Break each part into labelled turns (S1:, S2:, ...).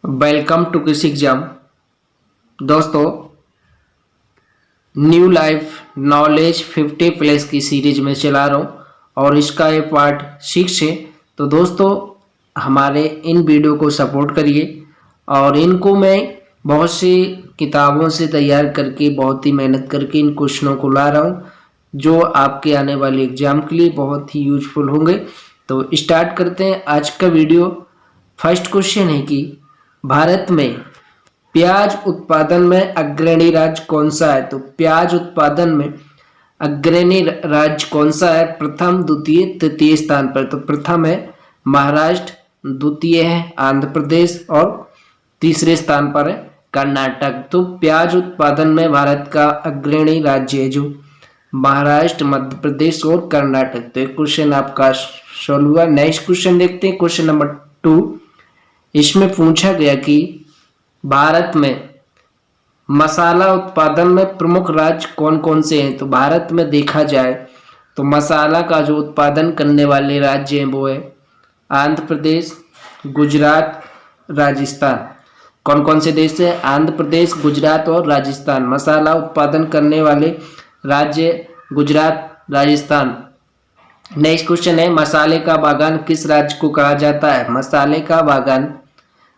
S1: Welcome to किस exam. दोस्तों, new life knowledge 50 plus की सीरीज में चला रहा हूँ और इसका ये पार्ट 6 है। तो दोस्तों, हमारे इन वीडियो को सपोर्ट करिए और इनको मैं बहुत सी किताबों से तैयार करके बहुत ही मेहनत करके इन क्वेश्चनों को ला रहा हूँ जो आपके आने वाले एग्जाम के लिए बहुत ही यूजफुल होंगे। तो स्टार्ट करते हैं आज का वीडियो। फर्स्ट क्वेश्चन है कि भारत में प्याज उत्पादन में अग्रणी राज्य कौन सा है। तो प्याज उत्पादन में अग्रणी राज्य कौन सा है? प्रथम, द्वितीय, तृतीय स्थान पर। तो प्रथम है महाराष्ट्र, द्वितीय है आंध्र प्रदेश और तीसरे स्थान पर है कर्नाटक। तो प्याज उत्पादन में भारत का अग्रणी राज्य है जो महाराष्ट्र, मध्य प्रदेश और कर्नाटक। तो एक क्वेश्चन आपका सॉल्व हुआ। नेक्स्ट क्वेश्चन देखते हैं, क्वेश्चन नंबर 2। इसमें पूछा गया कि भारत में मसाला उत्पादन में प्रमुख राज्य कौन कौन से हैं। तो भारत में देखा जाए तो मसाला का जो उत्पादन करने वाले राज्य हैं वो है आंध्र प्रदेश, गुजरात, राजस्थान। कौन कौन से देश हैं? आंध्र प्रदेश, गुजरात और राजस्थान। मसाला उत्पादन करने वाले राज्य गुजरात, राजस्थान। नेक्स्ट क्वेश्चन है मसाले का बागान किस राज्य को कहा जाता है?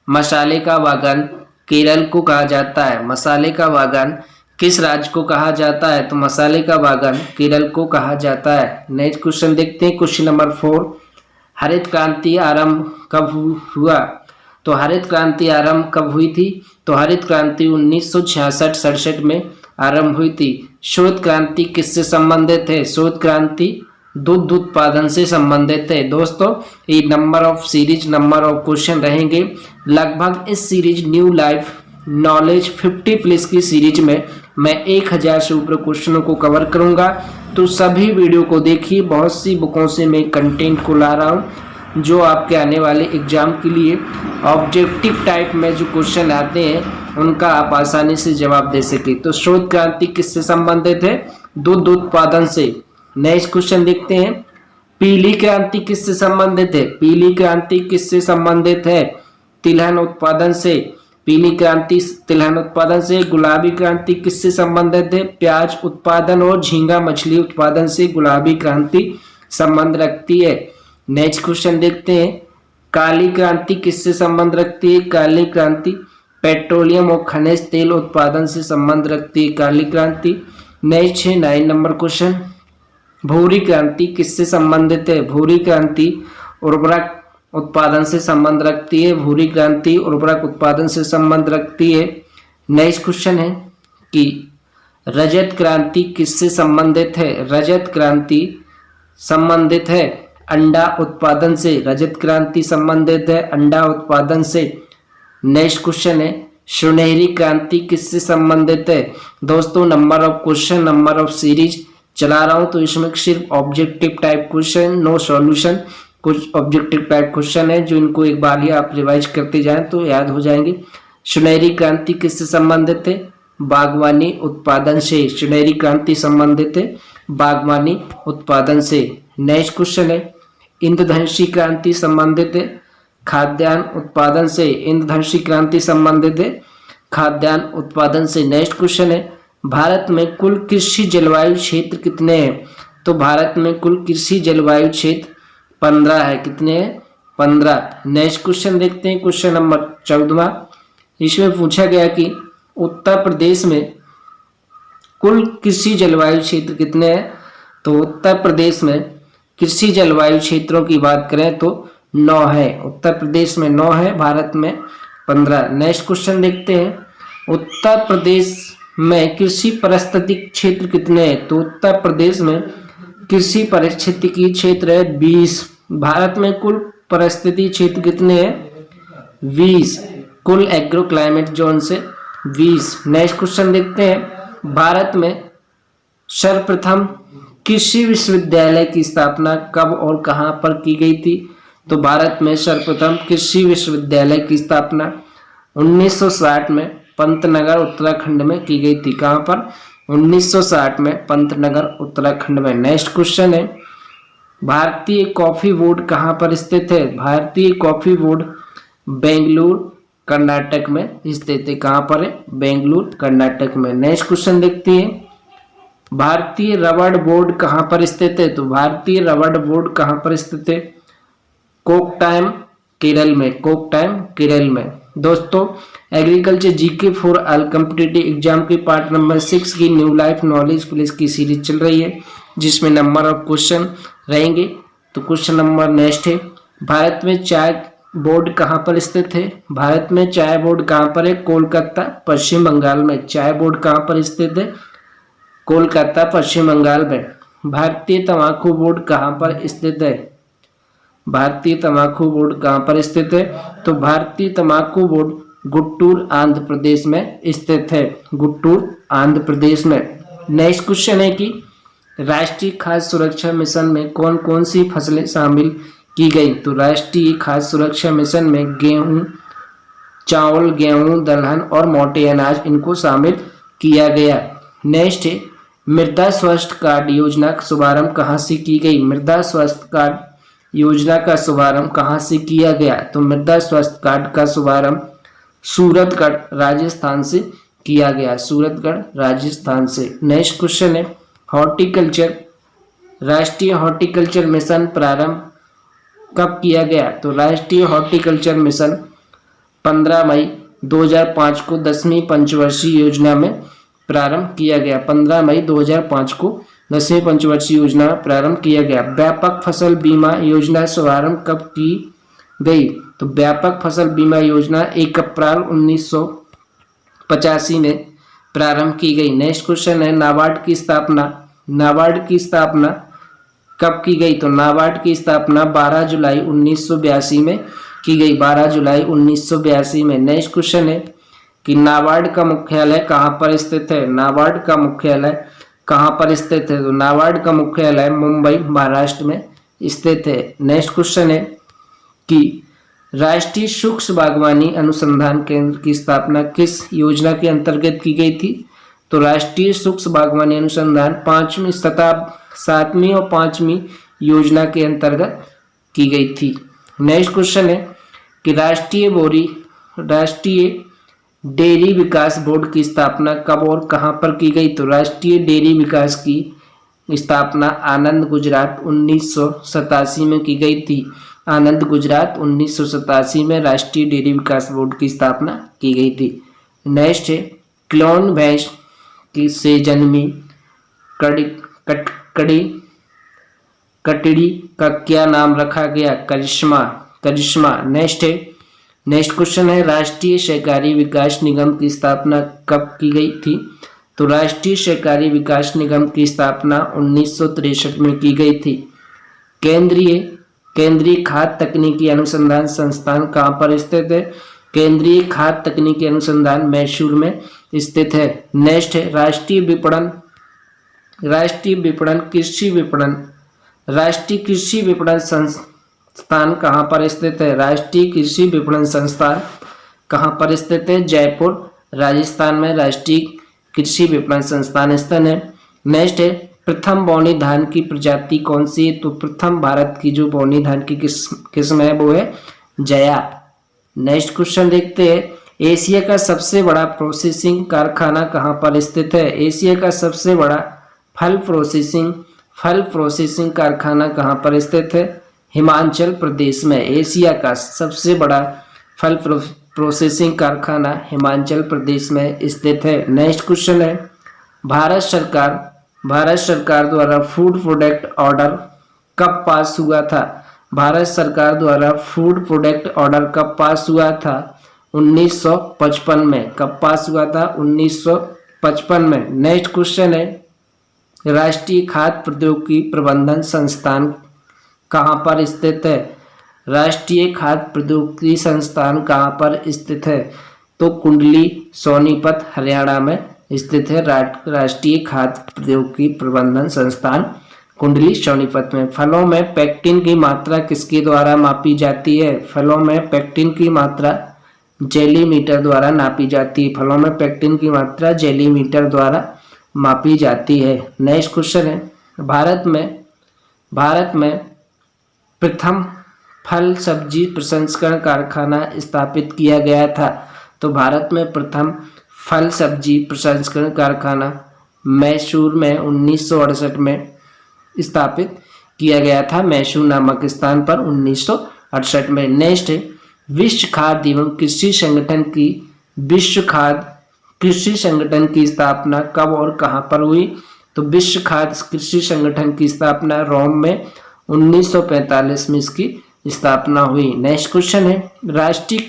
S1: मसाले का बागान केरल को कहा जाता है। मसाले का बागान किस राज्य को कहा जाता है? तो मसाले का बागान केरल को कहा जाता है। नेक्स्ट क्वेश्चन देखते हैं, क्वेश्चन नंबर 4। हरित क्रांति आरंभ कब हुआ? तो हरित क्रांति आरंभ कब हुई थी? तो हरित क्रांति 1966-67 में आरंभ हुई थी। श्वेत क्रांति किससे संबंधित है? श्वेत क्रांति दूध उत्पादन से संबंधित है। दोस्तों, ये नंबर ऑफ क्वेश्चन रहेंगे। लगभग इस series new life knowledge 50 plus की सीरीज में मैं 1000 से ऊपर क्वेश्चनों को कवर करूंगा। तो सभी वीडियो को देखिए। बहुत सी बुकों से मैं कंटेंट को ला रहा हूं जो आपके आने वाले एग्जाम के लिए ऑब्जेक्टिव टाइप में जो क्वेश्चन आते हैं उनका आप आसानी से जवाब दे सके। तो श्वेत क्रांति किससे संबंधित है? दूध उत्पादन से। नेक्स्ट क्वेश्चन देखते हैं, पीली क्रांति किससे संबंधित है? पीली क्रांति किससे संबंधित है? तिलहन उत्पादन से। पीली क्रांति तिलहन उत्पादन से। गुलाबी क्रांति किससे संबंधित है? प्याज उत्पादन और झींगा मछली उत्पादन से गुलाबी क्रांति संबंध रखती है। नेक्स्ट क्वेश्चन देखते हैं, काली क्रांति किससे संबंध रखती है? काली क्रांति पेट्रोलियम और खनिज तेल उत्पादन से संबंध रखती है काली क्रांति। नेक्स्ट है 9 नंबर क्वेश्चन, भूरी क्रांति किससे संबंधित है? भूरी क्रांति उर्वरक उत्पादन से संबंध रखती है। भूरी क्रांति उर्वरक उत्पादन से संबंध रखती है। नेक्स्ट क्वेश्चन है कि रजत क्रांति किससे संबंधित है? रजत क्रांति संबंधित है अंडा उत्पादन से। रजत क्रांति संबंधित है अंडा उत्पादन से। नेक्स्ट क्वेश्चन है सुनहरी क्रांति किससे संबंधित है? दोस्तों, number of question, number of series चला रहा हूं तो इसमें सिर्फ objective type question, no solution. कुछ ऑब्जेक्टिव टाइप क्वेश्चन है जो इनको एक बार ही आप रिवाइज करते जाएं तो याद हो जाएंगे। सुनहरी क्रांति किससे संबंधित है? बागवानी उत्पादन से। सुनहरी क्रांति संबंधित है बागवानी उत्पादन से। नेक्स्ट क्वेश्चन है इंद्रधनुषी क्रांति संबंधित है खाद्यान्न उत्पादन से। इंद्रधनुषी क्रांति संबंधित है खाद्यान्न उत्पादन से। नेक्स्ट क्वेश्चन है भारत में कुल कृषि जलवायु क्षेत्र कितने हैं? तो भारत में कुल कृषि जलवायु क्षेत्र 15 है। कितने हैं? 15। नेक्स्ट क्वेश्चन देखते हैं, क्वेश्चन नंबर 14। इसमें पूछा गया कि उत्तर प्रदेश में कुल कृषि जलवायु क्षेत्र कितने हैं? तो उत्तर प्रदेश में कृषि जलवायु क्षेत्रों की बात करें तो 9 है। उत्तर प्रदेश में 9 है, भारत में 15। नेक्स्ट क्वेश्चन देखते हैं, उत्तर प्रदेश में कृषि पारिस्थितिक क्षेत्र कितने हैं? तो उत्तर प्रदेश में कृषि पारिस्थितिकी क्षेत्र है 20। भारत में कुल पारिस्थितिक क्षेत्र कितने हैं? 20। कुल एग्रो क्लाइमेट जोन से 20। नेक्स्ट क्वेश्चन देखते हैं, भारत में सर्वप्रथम कृषि विश्वविद्यालय की स्थापना कब और कहां पर की गई थी? तो भारत में सर्वप्रथम कृषि विश्वविद्यालय की स्थापना 1960 में पंतनगर उत्तराखंड में की गई थी। कहां पर? 1960 में पंतनगर उत्तराखंड में। नेक्स्ट क्वेश्चन है भारतीय कॉफी बोर्ड कहां पर स्थित है? भारतीय कॉफी बोर्ड बेंगलुरु कर्नाटक में स्थित है। कहाँ पर है? बेंगलुरु कर्नाटक में। नेक्स्ट क्वेश्चन देखते हैं, भारतीय रबड़ बोर्ड कहाँ पर स्थित है? तो भारतीय रबड़ बोर्ड कहाँ पर स्थित है? कोकटायम केरल में। कोकटायम केरल में। दोस्तों agriculture GK for all competitive exam की पार्ट नंबर 6 की न्यू लाइफ नॉलेज प्लस की सीरीज चल रही है, जिसमें नंबर ऑफ क्वेश्चन रहेंगे। तो क्वेश्चन नंबर नेक्स्ट है, भारत में चाय बोर्ड कहाँ पर स्थित है? भारत में चाय बोर्ड कहाँ पर है? कोलकाता पश्चिम बंगाल में। चाय बोर्ड कहाँ पर स्थित है? कोलकाता पश्चिम बंगाल में। भारतीय तंबाकू बोर्ड कहाँ पर स्थित है? भारतीय तंबाकू बोर्ड कहाँ पर स्थित है? तो भारतीय तंबाकू बोर्ड गुट्टूर आंध्र प्रदेश में स्थित है। गुट्टूर आंध्र प्रदेश में। नेक्स्ट क्वेश्चन है कि राष्ट्रीय खाद्य सुरक्षा मिशन में कौन कौन सी फसलें शामिल की गई? तो राष्ट्रीय खाद्य सुरक्षा मिशन में गेहूं, चावल, गेहूं, दलहन और मोटे अनाज इनको शामिल किया गया। नेक्स्ट है, मृदा स्वास्थ्य कार्ड योजना का शुभारंभ कहाँ से की गई? मृदा स्वास्थ्य कार्ड योजना का शुभारंभ कहाँ से किया गया? तो मृदा स्वास्थ्य कार्ड का शुभारंभ सूरतगढ़ राजस्थान से किया गया। सूरतगढ़ राजस्थान से। नेक्स्ट क्वेश्चन है, हॉर्टिकल्चर राष्ट्रीय हॉर्टिकल्चर मिशन प्रारंभ कब किया गया? तो राष्ट्रीय हॉर्टिकल्चर मिशन 15 मई 2005 को 10वीं पंचवर्षीय योजना में प्रारंभ किया गया। 15 मई 2005 को 10वीं पंचवर्षीय योजना प्रारंभ किया गया। व्यापक फसल बीमा योजना शुभारंभ कब की गई? तो व्यापक फसल बीमा योजना 1 अप्रैल 1985 में प्रारंभ की गई। नेक्स्ट क्वेश्चन है, नाबार्ड की स्थापना कब की गई? तो नाबार्ड की स्थापना 12 जुलाई 1982 में की गई। 12 जुलाई 1982 में। नेक्स्ट क्वेश्चन है कि नाबार्ड का मुख्यालय कहाँ पर स्थित है? नाबार्ड का मुख्यालय कहाँ पर स्थित है? तो नाबार्ड का मुख्यालय मुंबई महाराष्ट्र में स्थित है। नेक्स्ट क्वेश्चन है कि राष्ट्रीय सूक्ष्म बागवानी अनुसंधान केंद्र की स्थापना किस योजना के अंतर्गत की गई थी? तो राष्ट्रीय सूक्ष्म बागवानी अनुसंधान 7वीं और 5वीं योजना के अंतर्गत की गई थी। नेक्स्ट क्वेश्चन है कि राष्ट्रीय डेयरी विकास बोर्ड की स्थापना कब और कहां पर की गई? तो राष्ट्रीय डेयरी विकास की स्थापना आनंद गुजरात 1987 में की गई थी। आनंद गुजरात 1987 में राष्ट्रीय डेयरी विकास बोर्ड की स्थापना की गई थी। नेक्स्ट है, क्लोन भैंस की से जन्मी कटड़ी का क्या नाम रखा गया? करिश्मा। नेक्स्ट क्वेश्चन है, राष्ट्रीय सहकारी विकास निगम की स्थापना कब की गई थी? तो राष्ट्रीय सहकारी विकास निगम की स्थापना 1963 में की गई थी। केंद्रीय खाद्य तकनीकी अनुसंधान संस्थान कहाँ पर स्थित है? केंद्रीय खाद्य तकनीकी अनुसंधान मैसूर में स्थित है। नेक्स्ट है, राष्ट्रीय कृषि विपणन संस्थान कहाँ पर स्थित है? राष्ट्रीय कृषि विपणन संस्थान कहाँ पर स्थित है? जयपुर राजस्थान में राष्ट्रीय कृषि विपणन संस्थान स्थित है। नेक्स्ट है, प्रथम बौनी धान की प्रजाति कौन सी है? तो प्रथम भारत की जो बौनी धान की किस्म है वो है जया। नेक्स्ट क्वेश्चन देखते हैं, एशिया का सबसे बड़ा प्रोसेसिंग कारखाना कहाँ पर स्थित है? एशिया का सबसे बड़ा फल प्रोसेसिंग कारखाना कहाँ पर स्थित है? हिमाचल प्रदेश में। एशिया का सबसे बड़ा फल प्रोसेसिंग कारखाना हिमाचल प्रदेश में स्थित है। नेक्स्ट क्वेश्चन है, भारत सरकार द्वारा फूड प्रोडक्ट ऑर्डर कब पास हुआ था? भारत सरकार द्वारा फूड प्रोडक्ट ऑर्डर कब पास हुआ था? 1955 में। कब पास हुआ था? 1955 में। नेक्स्ट क्वेश्चन है, राष्ट्रीय खाद्य प्रौद्योगिकी प्रबंधन संस्थान कहाँ पर स्थित है? राष्ट्रीय खाद्य प्रौद्योगिकी संस्थान कहाँ पर स्थित है? तो कुंडली सोनीपत हरियाणा में स्थित है। राष्ट्रीय खाद्य प्रौद्योगिकी प्रबंधन संस्थान कुंडली सोनीपत में। फलों में पेक्टिन की मात्रा किसके द्वारा मापी जाती है? फलों में पेक्टिन की मात्रा जेलीमीटर द्वारा नापी जाती है। फलों में पेक्टिन की मात्रा जेलीमीटर द्वारा मापी जाती है। नेक्स्ट क्वेश्चन है, भारत में फल सब्जी प्रसंस्करण कारखाना स्थापित किया गया था? तो भारत में प्रथम फल सब्जी प्रसंस्करण कारखाना मैसूर में 1968 में स्थापित किया गया था, मैसूर नामक स्थान पर 1968 में। नेक्स्ट है, विश्व खाद्य एवं कृषि संगठन की स्थापना कब और कहां पर हुई? तो विश्व खाद्य कृषि संगठन की स्थापना रोम में 1945 में इसकी स्थापना हुई। नेक्स्ट क्वेश्चन है, राष्ट्रीय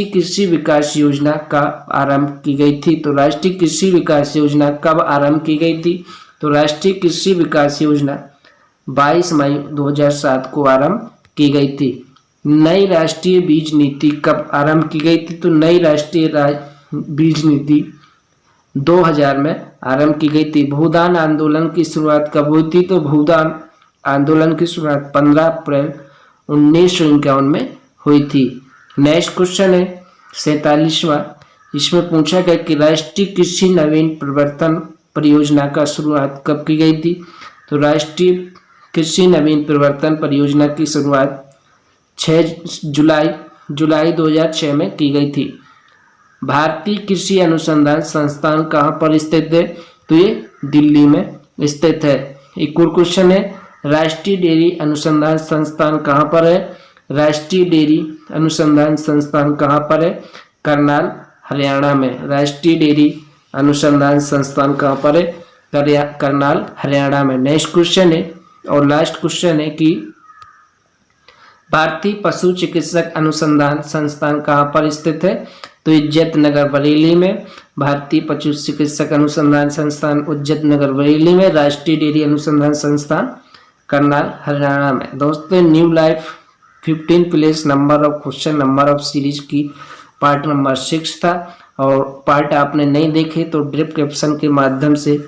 S1: कृषि विकास योजना कब आरंभ की गई थी? तो राष्ट्रीय कृषि विकास योजना कब आरंभ की गई थी? तो राष्ट्रीय कृषि विकास योजना 22 मई 2007 को आरंभ की गई थी। नई राष्ट्रीय बीज नीति कब आरंभ की गई थी? तो नई राष्ट्रीय बीज नीति 2000 में आरंभ की गई थी। भूदान आंदोलन की शुरुआत कब हुई थी? तो भूदान आंदोलन की शुरुआत 15 अप्रैल 1951 में हुई थी। नेक्स्ट क्वेश्चन है 47वां, इसमें पूछा गया कि राष्ट्रीय कृषि नवीन प्रवर्तन परियोजना का शुरुआत कब की गई थी? तो राष्ट्रीय कृषि नवीन प्रवर्तन परियोजना की शुरुआत 6 जुलाई 2006 में की गई थी। भारतीय कृषि अनुसंधान संस्थान कहाँ पर स्थित है? तो ये दिल्ली में स्थित है। एक और क्वेश्चन है, राष्ट्रीय डेयरी अनुसंधान संस्थान कहाँ पर है? राष्ट्रीय डेयरी अनुसंधान संस्थान कहाँ पर है? करनाल, हरियाणा में। राष्ट्रीय डेयरी अनुसंधान संस्थान कहाँ पर है? करनाल, हरियाणा में। नेक्स्ट क्वेश्चन है और लास्ट क्वेश्चन है कि भारतीय पशु चिकित्सक अनुसंधान संस्थान कहाँ पर स्थित है? तो इज्जत नगर बरेली में। भारतीय पशु चिकित्सक अनुसंधान संस्थान इज्जत नगर बरेली में। राष्ट्रीय डेयरी अनुसंधान संस्थान करनाल, हरियाणा में। दोस्तों, new life 15 place number of question number of series की पार्ट नंबर 6 था, और पार्ट आपने नहीं देखे तो डिस्क्रिप्शन के माध्यम से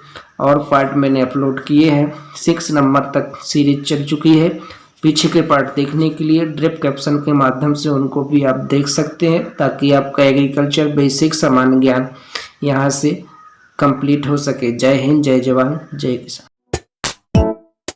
S1: और पार्ट मैंने अपलोड किए हैं। 6 नंबर तक सीरीज चल चुकी है। पीछे के पार्ट देखने के लिए डिस्क्रिप्शन के माध्यम से उनको भी आप देख सकते हैं, ताकि आपका एग्रीकल्चर बेसिक सामान्य ज्ञान यहाँ से कंप्लीट हो सके। जय हिंद, जय जवान, जय किसान।